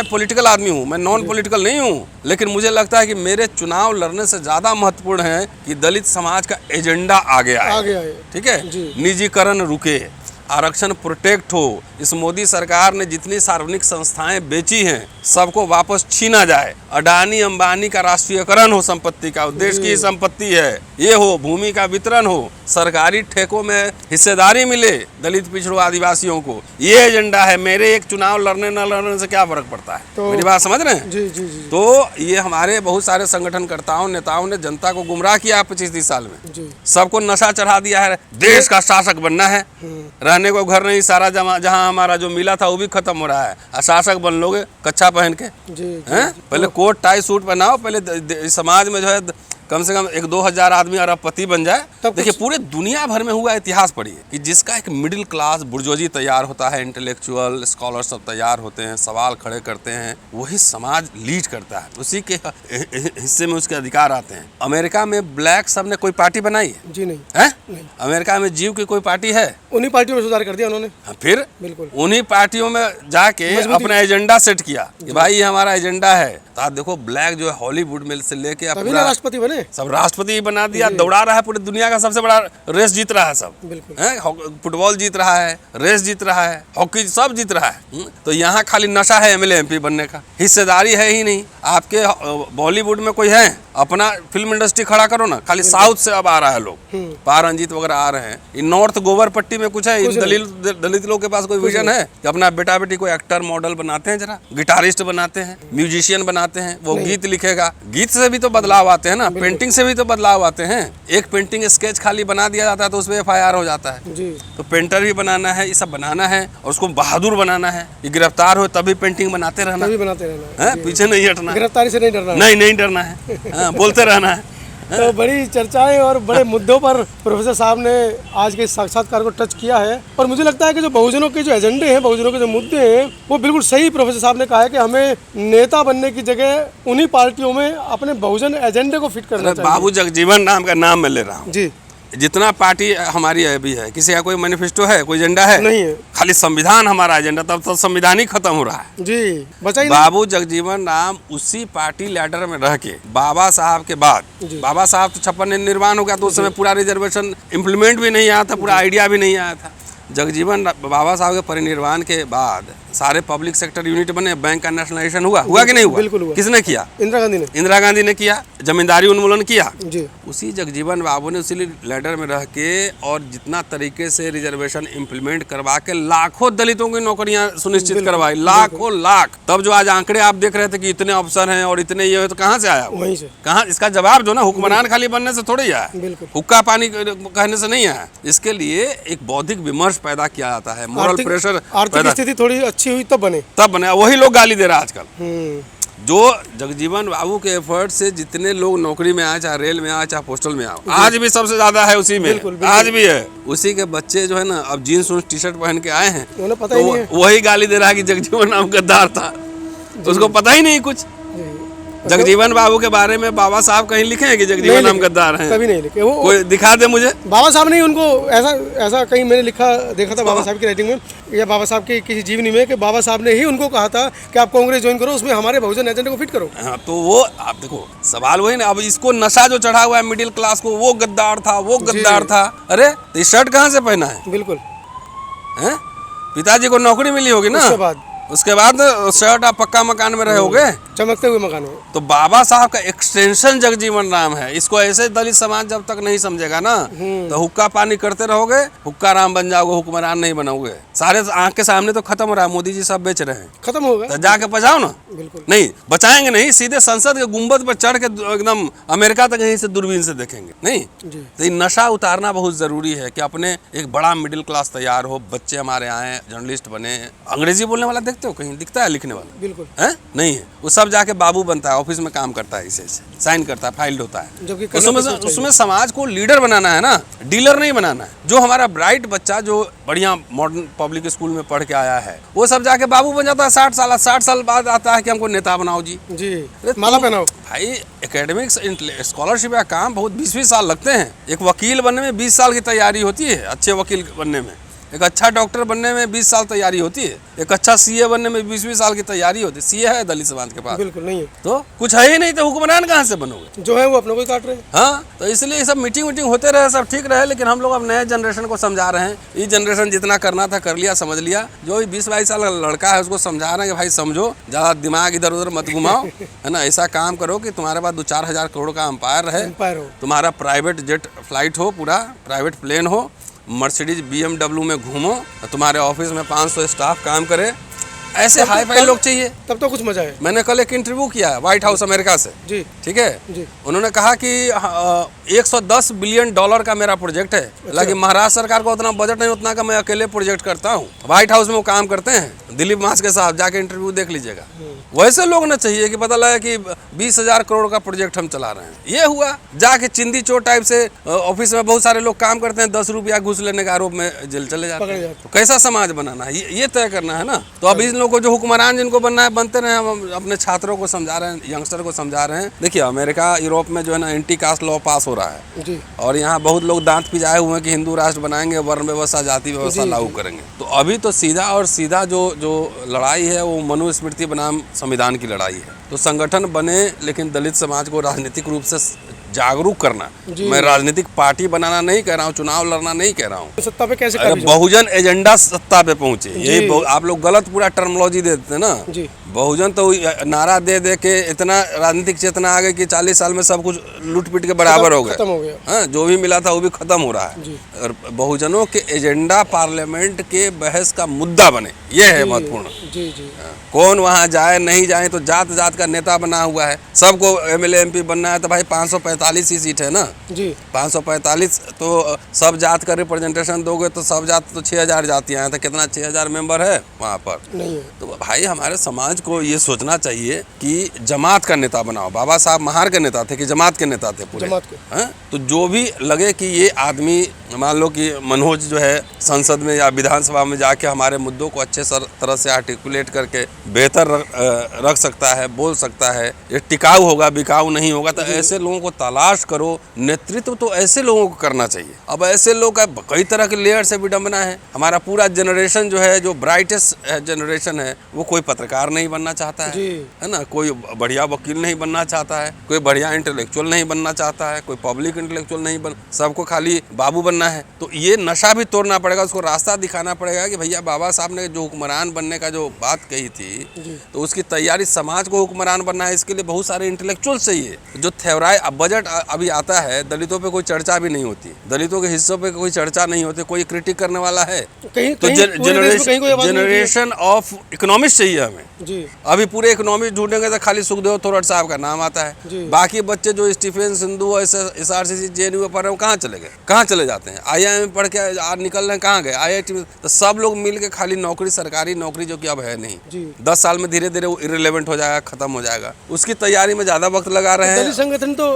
Political आदमी हूँ, मैं नॉन पॉलिटिकल नहीं हूँ, लेकिन मुझे लगता है कि मेरे चुनाव लड़ने से ज़्यादा महत्वपूर्ण है कि दलित समाज का एजेंडा आगे आए। ठीक है, निजीकरण रुके, आरक्षण प्रोटेक्ट हो। इस मोदी सरकार ने जितनी सार्वजनिक संस्थाएं बेची हैं सबको वापस छीना जाए। अडानी अंबानी का राष्ट्रीयकरण हो संपत्ति का, देश की संपत्ति है ये हो, भूमि का वितरण हो, सरकारी ठेकों में हिस्सेदारी मिले दलित पिछड़ों आदिवासियों को। ये एजेंडा है। मेरे एक चुनाव लड़ने न लड़ने से क्या फर्क पड़ता है? तो मेरी बात समझ रहे हैं? जी जी जी। तो ये हमारे बहुत सारे संगठनकर्ताओं नेताओं ने जनता को गुमराह किया 25-30 साल में जी। सबको नशा चढ़ा दिया है, देश का शासक बनना है, रहने को घर नहीं, सारा जहाँ हमारा जो मिला था वो भी खत्म हो रहा है। शासक बन लोगे कच्छा पहन के हैं? पहले कोट टाई सूट पहनाओ, पहले समाज में जो है कम से कम 1-2 हज़ार आदमी अरबपति बन जाए। देखिए पूरे दुनिया भर में हुआ इतिहास पढ़िए कि जिसका एक मिडिल क्लास बुर्जोजी तैयार होता है, इंटेलेक्चुअल स्कॉलर सब तैयार होते हैं, सवाल खड़े करते हैं, वही समाज लीड करता है, उसी के हिस्से में उसके अधिकार आते हैं। अमेरिका में ब्लैक सब ने कोई पार्टी बनाई है? जी नहीं है? नहीं। अमेरिका में जीव की कोई पार्टी है? उन्हीं पार्टियों में सुधार कर दिया उन्होंने। फिर बिल्कुल उन्हीं पार्टियों में जाके अपना एजेंडा सेट किया कि भाई ये हमारा एजेंडा है। तो आप देखो ब्लैक जो है हॉलीवुड में से लेके राष्ट्रपति बने, सब राष्ट्रपति बना दिया, दौड़ा रहा है, पूरी दुनिया का सबसे बड़ा रेस जीत रहा है सब। फुटबॉल जीत रहा है, रेस जीत रहा है, हॉकी सब जीत रहा है। तो यहाँ खाली नशा है एमएलए एमपी बनने का, हिस्सेदारी है ही नहीं। आपके बॉलीवुड में कोई है? अपना फिल्म इंडस्ट्री खड़ा करो ना, खाली साउथ से अब आ रहा है लोग, पार रंजीत वगैरह आ रहे हैं। इन नॉर्थ गोबर पट्टी में कुछ है? दलित लोग के पास कोई विजन है कि अपना बेटा बेटी को एक्टर मॉडल बनाते हैं, जरा गिटारिस्ट बनाते हैं, म्यूजिशियन बनाते हैं, वो गीत लिखेगा। गीत से भी तो बदलाव आते हैं ना, पेंटिंग से भी तो बदलाव आते हैं। एक पेंटिंग स्केच खाली बना दिया जाता है तो उसमें FIR हो जाता है जी। तो पेंटर भी बनाना है, ये सब बनाना है और उसको बहादुर बनाना है। ये गिरफ्तार हो तभी पेंटिंग बनाते रहना है, पीछे नहीं हटना, गिरफ्तारी से नहीं डरना, नहीं डरना है, बोलते रहना है। तो बड़ी चर्चाएं और बड़े मुद्दों पर प्रोफेसर साहब ने आज के साक्षात्कार को टच किया है। और मुझे लगता है कि जो बहुजनों के जो एजेंडे हैं, बहुजनों के जो मुद्दे हैं, वो बिल्कुल सही प्रोफेसर साहब ने कहा है कि हमें नेता बनने की जगह उन्हीं पार्टियों में अपने बहुजन एजेंडे को फिट करना चाहिए। बाबू जगजीवन राम का नाम मैं ले रहा हूँ जी। जितना पार्टी हमारी अभी है, किसी का कोई मैनिफेस्टो है, कोई एजेंडा है? नहीं है, खाली संविधान हमारा एजेंडा। तब तो संविधान ही खत्म हो रहा है जी। बाबू जगजीवन राम उसी पार्टी लैडर में रह के बाबा साहब के बाद, बाबा साहब तो 56 निर्माण हो गया तो उस समय पूरा रिजर्वेशन इम्प्लीमेंट भी नहीं आया था, पूरा आइडिया भी नहीं आया था। जगजीवन बाबा साहब के परिनिर्वाण के बाद सारे पब्लिक सेक्टर यूनिट बने, बैंक का नेशनलाइजेशन हुआ कि नहीं हुआ? बिल्कुल हुआ। किसने किया? इंदिरा गांधी ने किया। जमींदारी उन्मूलन किया जी। उसी जगजीवन बाबू ने उसी लेडर में रह के और जितना तरीके से रिजर्वेशन इम्प्लीमेंट करवा के लाखों दलितों की नौकरियां सुनिश्चित करवाई, लाखों लाख। तब जो आज आंकड़े आप देख रहे थे कि इतने अफसर हैं और इतने ये, तो कहाँ से आया? वहीं से। कहाँ? इसका जवाब जो ना हुक्मरान खाली बनने से थोड़ी आया, हुक्का पानी कहने से नहीं आया। इसके लिए एक बौद्धिक विमर्श पैदा किया जाता है, मोरल प्रेशर, आर्थिक स्थिति थोड़ी अच्छी हुई तब बने। वही लोग गाली दे रहा है आजकल। जो जगजीवन बाबू के एफर्ट से जितने लोग नौकरी में आए, चाहे रेल में आए, चाहे पोस्टल में आए, आज भी सबसे ज्यादा है उसी में। बिल्कुल, बिल्कुल। आज भी है। उसी के बच्चे जो है ना अब जीन्स टी शर्ट पहन के आए हैं, उन्हें पता ही नहीं है। वही गाली दे रहा है कि जगजीवन राम गद्दार था, उसको पता ही नहीं कुछ। जगजीवन बाबू के बारे में बाबा साहब कहीं लिखे हैं कि जगजीवन राम गद्दार हैं? कभी नहीं लिखे। वो कोई दिखा दे मुझे। बाबा साहब ने उनको ऐसा कहीं मैंने देखा था बाबा साहब की राइटिंग में या बाबा साहब की किसी जीवनी में कि बाबा साहब ने ही उनको कहा था कि आप कांग्रेस ज्वाइन करो, उसमें हमारे बहुजन एजेंडे को फिट करो। हाँ, तो वो आप देखो सवाल वही ना। अब इसको नशा जो चढ़ा हुआ है मिडिल क्लास को, वो गद्दार था, वो गद्दार था। अरे तो शर्ट कहाँ से पहना है? बिल्कुल है, पिताजी को नौकरी मिली होगी ना, उसके बाद शर्ट आप पक्का मकान में रहे होगे, चमकते हुए मकान में। तो बाबा साहब का एक्सटेंशन जगजीवन राम है। इसको ऐसे दलित समाज जब तक नहीं समझेगा ना तो हुक्का पानी करते रहोगे, हुक्का राम बन जाओगे, हुक्मरान नहीं बनोगे। सारे आंख के सामने तो खत्म हो रहा है, मोदी जी सब बेच रहे हैं, खत्म होगा तो जाके बचाओ ना। बिल्कुल नहीं बचाएंगे, नहीं सीधे संसद के गुंबद पर चढ़ के एकदम अमेरिका तक यहीं से दूरबीन से देखेंगे। नहीं तो ये नशा उतारना बहुत जरूरी है कि अपने एक बड़ा मिडिल क्लास तैयार हो, बच्चे हमारे आए, जर्नलिस्ट बने। अंग्रेजी बोलने वाला देखते हो कहीं दिखता है लिखने वाला? बिल्कुल है नहीं है। वो सब जाके बाबू बनता है, ऑफिस में काम करता है, इसे साइन करता है, फाइल्ड होता है। उसमें समाज को लीडर बनाना है ना, डीलर नहीं बनाना है। जो हमारा ब्राइट बच्चा जो बढ़िया मॉडर्न पब्लिक स्कूल में पढ़ के आया है, वो सब जाके बाबू बन जाता है। 60 साल बाद आता है कि हमको नेता बनाओ जी, माला पहनाओ। भाई एकेडमिक स्कॉलरशिप का काम बहुत 20-20 साल लगते हैं। एक वकील बनने में 20 साल की तैयारी होती है, अच्छे वकील बनने में। एक अच्छा डॉक्टर बनने में 20 साल तैयारी होती है, एक अच्छा सीए बनने में 20-20 साल की तैयारी होती है। सीए है दलित समाज के पास? बिल्कुल नहीं है। तो कुछ है ही नहीं, तो हुक्मरान कहाँ से बनोगे? जो है वो अपनों को ही काट रहे हैं। हाँ, तो इसलिए ये सब मीटिंग होते रहे, सब ठीक रहे, लेकिन हम लोग अब नए जनरेशन को समझा रहे हैं। ये जनरेशन जितना करना था कर लिया, समझ लिया। जो 20-22 साल का लड़का है उसको समझा रहे हैं कि भाई समझो, ज़्यादा दिमाग इधर उधर मत घुमाओ, है ना। ऐसा काम करो कि तुम्हारे पास 2-4 हज़ार करोड़ का अंपायर रहे, तुम्हारा प्राइवेट जेट फ्लाइट हो, पूरा प्राइवेट प्लेन हो, मर्सिडीज BMW में घूमो, तुम्हारे ऑफिस में 500 स्टाफ काम करे, ऐसे हाई फाई लोग चाहिए, तब तो कुछ मजा है। मैंने कल एक इंटरव्यू किया है व्हाइट हाउस अमेरिका से जी, ठीक है जी। उन्होंने कहा कि 110 बिलियन डॉलर का मेरा प्रोजेक्ट है। हालांकि महाराष्ट्र सरकार को उतना बजट नहीं, उतना का मैं अकेले प्रोजेक्ट करता हूँ। व्हाइट हाउस में वो काम करते हैं, दिलीप मास के साथ जाके इंटरव्यू देख लीजिएगा। वैसे लोग ना चाहिए कि पता लगा कि 20,000 करोड़ का प्रोजेक्ट हम चला रहे हैं। ये हुआ जाके चिंदी चोर टाइप से ऑफिस में बहुत सारे लोग काम करते हैं, 10 रुपया घूस लेने के आरोप में जेल चले जाते हैं। तो कैसा समाज बनाना है ये तय करना है ना। तो अब इन लोगों को जो हुक्मरान जिनको बनना है बनते रहे। हम अपने छात्रों को समझा रहे हैं, यंगस्टर को समझा रहे हैं। देखिए अमेरिका यूरोप में जो है ना एंटी कास्ट लॉ पास हो रहा है जी। और यहाँ बहुत लोग दांत पिजाए हुए हैं कि हिंदू राष्ट्र बनाएंगे, वर्ण व्यवस्था जाति व्यवस्था लागू करेंगे। तो अभी तो सीधा जो लड़ाई है वो मनुस्मृति बनाम संविधान की लड़ाई है। तो संगठन बने, लेकिन दलित समाज को राजनीतिक रूप से जागरूक करना। मैं राजनीतिक पार्टी बनाना नहीं कह रहा हूँ, चुनाव लड़ना नहीं कह रहा हूँ। सत्ता पे कैसे बहुजन एजेंडा सत्ता पे पहुंचे, यही आप लोग गलत पूरा टर्मिनोलॉजी दे देते हैं ना जी। बहुजन तो नारा दे दे के इतना राजनीतिक चेतना आ गई कि 40 साल में सब कुछ लूट पीट के बराबर हो गया। हाँ, जो भी मिला था वो भी खत्म हो रहा है। और बहुजनों के एजेंडा पार्लियामेंट के बहस का मुद्दा बने, ये है महत्वपूर्ण जी। कौन वहाँ जाए नहीं जाए, तो जात जात का नेता बना हुआ है। सबको MLA MP बनना है तो भाई 545 ही सीट है ना जी। 545 तो सब जात का रिप्रेजेंटेशन दोगे तो सब जात तो 6,000 जातियाँ हैं, तो कितना 6,000 मेंबर है वहाँ पर नहीं है। तो भाई हमारे समाज को ये सोचना चाहिए कि जमात का नेता बनाओ। बाबा साहब महार के नेता थे कि जमात के नेता थे पूरे? जमात के। तो जो भी लगे कि ये आदमी, मान लो कि मनोज जो है संसद में या विधानसभा में जाके हमारे मुद्दों को अच्छे तरह से आर्टिकुलेट करके बेहतर रख सकता है, बोल सकता है, ये टिकाऊ होगा, बिकाऊ नहीं होगा, तो ऐसे लोगों को तलाश करो। नेतृत्व तो ऐसे लोगों को करना चाहिए। अब ऐसे लोग का कई तरह के लेयर से विडंबना है। हमारा पूरा जनरेशन जो है, जो ब्राइटेस्ट जनरेशन है, वो कोई पत्रकार नहीं बनना चाहता है ना, कोई बढ़िया वकील नहीं बनना चाहता है, कोई बढ़िया इंटेलेक्चुअल नहीं बनना चाहता है, कोई पब्लिक इंटेलेक्चुअल नहीं बन, सबको खाली बाबू बनना है। तो ये नशा भी तोड़ना पड़ेगा, उसको रास्ता दिखाना पड़ेगा कि भैया बाबा साहब ने जो हुक्मरान बनने का जो बात कही थी, तो उसकी तैयारी समाज को हुक्मरान बनना है। इसके लिए बहुत सारे इंटेलेक्चुअल चाहिए। जो थ्योराई बजट अभी आता है, दलितों पे कोई चर्चा भी नहीं होती, दलितों के हिस्सों पे कोई चर्चा नहीं होती, कोई क्रिटिक करने वाला है तो जनरेशन ऑफ इकोनॉमिक्स चाहिए हमें जी। अभी पूरे इकोनॉमिक्स ढूंढेंगे तो खाली सुखदेव थोराट साहब का नाम आता है। बाकी बच्चे जो स्टीफन सिंधु SRCC JNU पढ़ रहे हैं, कहाँ चले गए, कहाँ चले जाते हैं? IIM पढ़ के आज निकल रहे हैं, कहाँ गए? IIT में। तो सब लोग मिल के खाली नौकरी, सरकारी नौकरी जो कि अब है नहीं, 10 साल में धीरे धीरे वो इरेलेवेंट हो जाएगा, खत्म हो जाएगा। उसकी तैयारी में ज्यादा वक्त लगा रहे हैं। दलित संगठन तो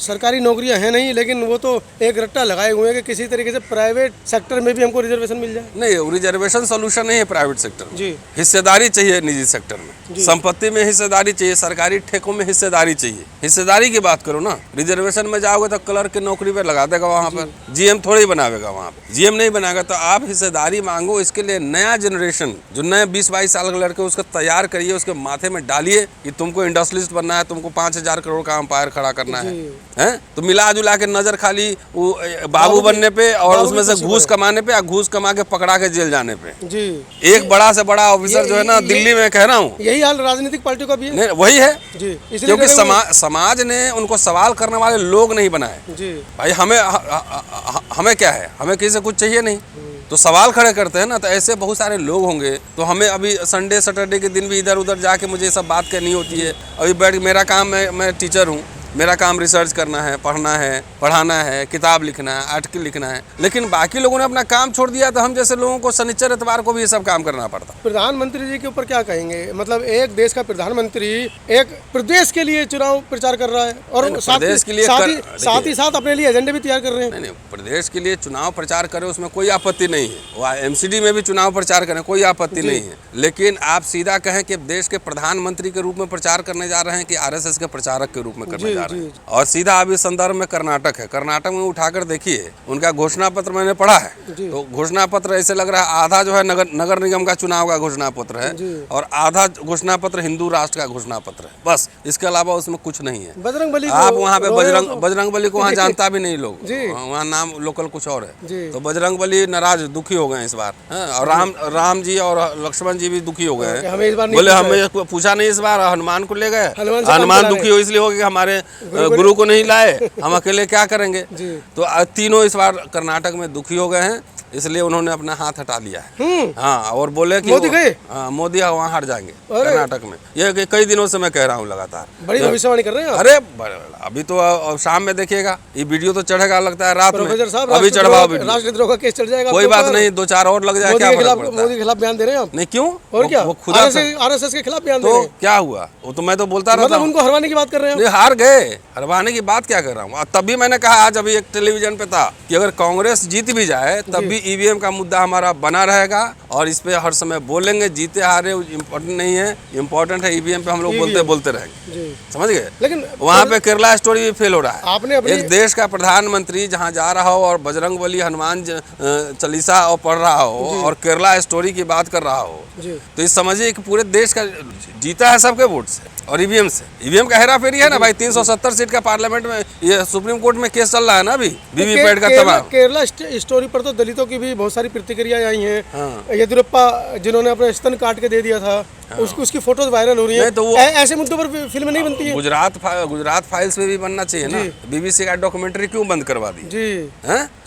सरकारी नौकरियां हैं नहीं, लेकिन वो तो एक रट्टा लगाए हुए हैं कि किसी तरीके से प्राइवेट सेक्टर में भी हमको रिजर्वेशन मिल जाए। नहीं, रिजर्वेशन सोल्यूशन नहीं है प्राइवेट सेक्टर जी। हिस्सेदारी चाहिए निजी सेक्टर में, संपत्ति में हिस्सेदारी चाहिए, सरकारी ठेकों में हिस्सेदारी चाहिए। हिस्सेदारी की बात करो ना। रिजर्वेशन में जाओगे तो क्लर्क की नौकरी पे लगा देगा वहाँ पर, GM थोड़ी बनावेगा वहाँ पे। GM नहीं बनाएगा। तो आप हिस्सेदारी मांगो। इसके लिए नया जनरेशन जो नए 20-22 साल के लड़के, उसको तैयार करिए, उसके माथे में डालिए कि तुमको इंडस्ट्रियलिस्ट बनना है, तुमको 5,000 करोड़ का अंपायर खड़ा करना है। तो मिला जुला के नजर खाली वो बाबू बनने पे और उसमें से घूस कमाने पे, या घूस कमा के पकड़ा के जेल जाने पे जी। एक बड़ा से बड़ा ऑफिसर जो है ना दिल्ली में, कह रहा हूँ, यही हाल राजनीतिक पार्टियों का भी है। वही है जी। क्योंकि समाज ने उनको सवाल करने वाले लोग नहीं बनाए जी। भाई हमें क्या है, हमें किसी से कुछ चाहिए नहीं, तो सवाल खड़े करते हैं ना। तो ऐसे बहुत सारे लोग होंगे। तो हमें अभी संडे सैटरडे के दिन भी इधर उधर जाके मुझे सब बात करनी होती है। अभी बैठ, मेरा काम, मैं टीचर हूँ, मेरा काम रिसर्च करना है, पढ़ना है, पढ़ाना है, किताब लिखना है, आर्टिकल लिखना है। लेकिन बाकी लोगों ने अपना काम छोड़ दिया, तो हम जैसे लोगों को शनिचर इतवार को भी ये सब काम करना पड़ता। प्रधानमंत्री जी के ऊपर क्या कहेंगे? मतलब एक देश का प्रधानमंत्री एक प्रदेश के लिए चुनाव प्रचार कर रहा है और साथ ही साथ अपने लिए एजेंडे भी तैयार कर रहे हैं। नहीं, प्रदेश के लिए चुनाव प्रचार करें, उसमें कोई आपत्ति नहीं है। वो MCD में भी चुनाव प्रचार करें, कोई आपत्ति नहीं है। लेकिन आप सीधा कहें कि देश के प्रधानमंत्री के रूप में प्रचार करने जा रहे हैं कि RSS के प्रचारक के रूप में करने जा जा रहे हैं। और सीधा अभी संदर्भ में कर्नाटक है, कर्नाटक में उठाकर देखिए उनका घोषणा पत्र मैंने पढ़ा है, तो घोषणा पत्र ऐसे लग रहा है आधा जो है नगर निगम का चुनाव का घोषणा पत्र है और आधा घोषणा पत्र हिंदू राष्ट्र का घोषणा पत्र है, बस इसके अलावा उसमें कुछ नहीं है। बजरंगबली आप वहाँ पे बजरंगबली को वहाँ जानता भी नहीं लोग, वहाँ नाम लोकल कुछ और है। तो बजरंगबली नाराज दुखी हो गए इस बार, और राम जी और लक्ष्मण जी भी दुखी हो गए हैं, बोले हमें पूछा नहीं इस बार, हनुमान को ले गए, हनुमान दुखी हो इसलिए हो कि हमारे गुरु को नहीं लाए, हम अकेले क्या करेंगे। तो तीनों इस बार कर्नाटक में दुखी हो गए हैं, इसलिए उन्होंने अपना हाथ हटा लिया है। हाँ, और बोले कि मोदी गए, हाँ मोदी वहाँ हट जाएंगे कर्नाटक में। ये कई दिनों से मैं कह रहा हूँ लगातार, बड़ी भविष्यवाणी कर रहे हैं। अरे अभी तो शाम में देखिएगा, ये वीडियो तो चढ़ेगा लगता है रात में, अभी चढ़वाओ वीडियो, राष्ट्रद्रोह का केस चढ़ जाएगा, कोई बात नहीं, 2-4 और लग जाए, क्या फर्क पड़ता है। मोदी के खिलाफ बयान दे रहे हैं आप? नहीं, क्यों, और क्या, वो खुद आरएसएस के खिलाफ बयान दे रहे हैं, तो क्या हुआ, वो तो मैं तो बोलता रहता हूँ, उनको हरवाने की बात कर रहे हैं। हार गए, हरवाने की बात क्या कर रहा हूँ। तभी मैंने कहा आज अभी एक टेलीविजन पे था कि अगर कांग्रेस जीत भी जाए तब भी ईवीएम का मुद्दा हमारा बना रहेगा और इस पे हर समय बोलेंगे, जीते हारे इम्पोर्टेंट नहीं है, इम्पोर्टेंट है ईवीएम पे हम लोग बोलते रहेंगे, समझ गए। लेकिन वहाँ पे केरला स्टोरी भी फेल हो रहा है। आपने एक देश का प्रधानमंत्री जहाँ जा रहा हो और बजरंगबली हनुमान चालीसा और पढ़ रहा हो और केरला स्टोरी की बात कर रहा हो, तो ये समझिए कि पूरे देश का जीता है सबके वोट से और ईवीएम से। ईवीएम का हेरा फेरी है ना भाई, 370 सीट का पार्लियामेंट में, ये सुप्रीम कोर्ट में केस चल रहा है ना अभी वीवीपैट का तबाह। केरला स्टोरी पर तो दलितों की भी बहुत सारी प्रतिक्रियाएं आई हैं। हाँ। येदियुरप्पा जिन्होंने अपने स्तन काट के दे दिया था, हाँ। उसकी फोटोज वायरल हो रही है, तो वो ऐसे मुद्दों पर फिल्म नहीं बनती है। गुजरात फाइल्स में भी बनना चाहिए ना, बीबीसी का डॉक्यूमेंट्री क्यों बंद करवा दी जी,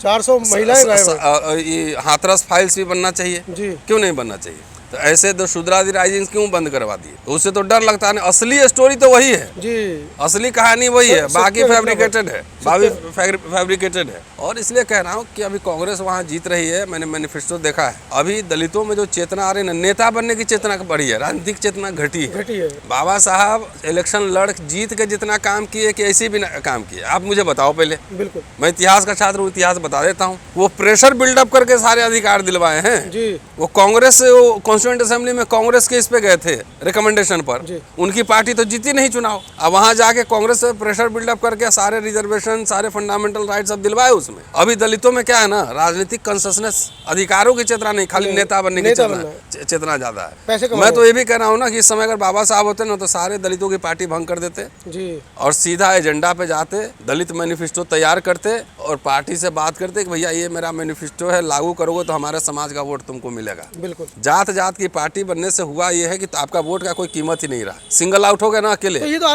400 महिलाएं, ये हाथरस फाइल्स भी बनना चाहिए, क्यों नहीं बनना चाहिए। तो ऐसे तो शुद्रादि राइजिंग क्यों बंद करवा दिए, तो उससे तो डर लगता है। असली स्टोरी तो वही है जी, असली कहानी वही है, बाकी फैब्रिकेटेड है, फैब्रिकेटेड है। और इसलिए कह रहा हूँ कि अभी कांग्रेस वहाँ जीत रही है, मैंने मैनिफेस्टो देखा है। अभी दलितों में जो चेतना आ रही है, नेता बनने की चेतना बढ़ी है, राजनीतिक चेतना घटी है। बाबा साहब इलेक्शन लड़ जीत के जितना काम किए कि ऐसे भी काम किए, आप मुझे बताओ पहले। बिल्कुल, मैं इतिहास का छात्र हूँ, इतिहास बता देता हूँ। वो प्रेशर बिल्डअप करके सारे अधिकार दिलवाए हैं जी। वो कांग्रेस से कॉन्स्टिट्यूएंट असेंबली में कांग्रेस के इस पे गए थे रिकमेंडेशन पर, उनकी पार्टी तो जीती नहीं चुनाव। अब वहां जाके कांग्रेस से प्रेशर बिल्डअप करके सारे रिजर्वेशन, सारे फंडामेंटल राइट्स अब दिलवाए उसमें। अभी दलितों में क्या है ना, राजनीतिक कॉन्शसनेस, अधिकारों की चेतना नहीं, खाली नेता बनने की चेतना ज्यादा है। मैं तो ये भी कह रहा हूँ ना कि इस समय अगर बाबा साहब होते ना तो सारे दलितों की पार्टी भंग कर देते जी, और सीधा एजेंडा पे जाते, दलित मैनिफेस्टो तैयार करते और पार्टी से बात करते कि भैया ये मेरा मैनिफेस्टो है, लागू करोगे तो हमारे समाज का वोट तुमको मिलेगा। बिल्कुल, जात जात की पार्टी बनने से हुआ ये है कि आपका वोट का कोई कीमत ही नहीं रहा, सिंगल आउट हो गए ना अकेले। तो ये तो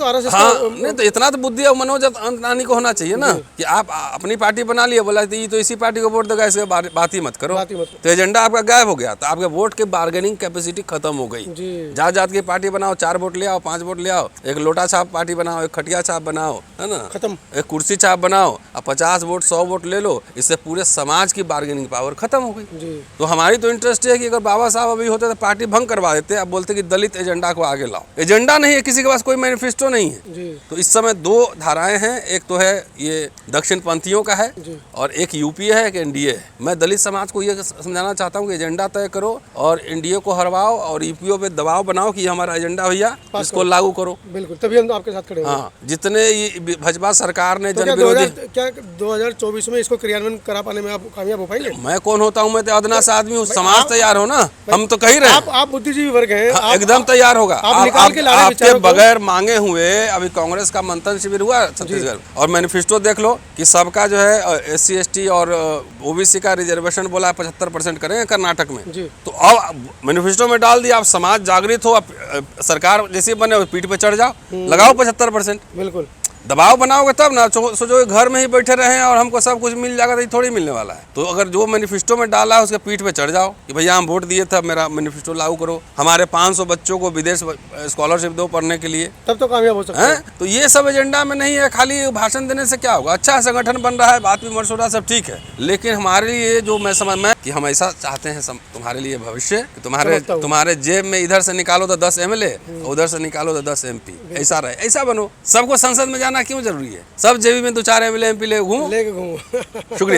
आरएसएस हाँ, नहीं तो इतना तो बुद्धि और मनोज अंतनानी को होना चाहिए ना कि आप अपनी पार्टी बना लिए, बोला तो इसी पार्टी को वोट देगा, इसके बात ही मत करो। तो एजेंडा आपका गायब हो गया, तो आपके वोट की बार्गेनिंग कैपेसिटी खत्म हो गई। जात जात की पार्टी बनाओ, 4 वोट ले आओ, 5 वोट ले आओ, एक लोटा छाप पार्टी बनाओ, एक खटिया छाप बनाओ, है ना, खत्म। एक कुर्सी छाप बनाओ, अब 50 वोट 100 वोट ले लो, इससे पूरे समाज की बार्गेनिंग पावर खत्म हो गई। तो हमारी तो इंटरेस्ट है कि अगर बाबा साहब अभी होते तो पार्टी भंग करवा देते। अब बोलते कि दलित एजेंडा को आगे लाओ, एजेंडा नहीं है, किसी के पास कोई मैनिफेस्टो नहीं है। तो इस समय 2 धाराएं हैं, एक तो है ये दक्षिण पंथियों का है और एक यूपीए है, एक एनडीए है। मैं दलित समाज को ये समझाना चाहता हूँ कि एजेंडा तय करो और एनडीए को हरवाओ और यूपीओ पे दबाव बनाओ कि हमारा एजेंडा भैया इसको लागू करो। बिल्कुल, तभी हम आपके साथ खड़े हैं। हाँ, जितने भाजपा सरकार ने जन विरोधी, क्या 2024 में इसको क्रियान्वयन करा पाने में आप कामयाब हो पाएंगे? मैं कौन होता हूँ, मैं तो अदना से आदमी हूँ, समाज तैयार हो ना, हम तो कही रहे आप बुद्धिजीवी वर्ग हैं, एकदम तैयार होगा। आपके बगैर मांगे हुए अभी कांग्रेस का मंथन शिविर हुआ छत्तीसगढ़ और मैनिफेस्टो देख लो कि सबका जो है SC ST और ओबीसी का रिजर्वेशन बोला 75% करेंगे कर्नाटक में। तो अब मैनिफेस्टो में डाल दिया, आप समाज जागृत हो, सरकार जैसे बने पीठ पे चढ़ जाओ, लगाओ 75%। बिल्कुल, दबाव बनाओगे तब ना, सोचो घर में ही बैठे रहे और हमको सब कुछ मिल जाएगा, तो ये थोड़ी मिलने वाला है। तो अगर जो मैनिफेस्टो में डाला है उसके पीठ पे चढ़ जाओ कि भैया हम वोट दिए थे, मेरा मैनिफेस्टो लागू करो, हमारे 500 बच्चों को विदेश स्कॉलरशिप दो पढ़ने के लिए, तब तो कामयाब हो सकते हैं। तो ये सब एजेंडा में नहीं है, खाली भाषण देने से क्या होगा। अच्छा संगठन बन रहा है, बात विमर्श हो रहा है, सब ठीक है, लेकिन हमारे लिए जो मैं समझ में कि हम ऐसा चाहते हैं तुम्हारे लिए भविष्य, तुम्हारे जेब में इधर से निकालो तो 10 MLA, उधर से निकालो तो 10 MP, ऐसा रहे, ऐसा बनो। सबको संसद में जाना क्यों जरूरी है, सब जेबी में 2-4 MLA MP लेके घूमो। शुक्रिया।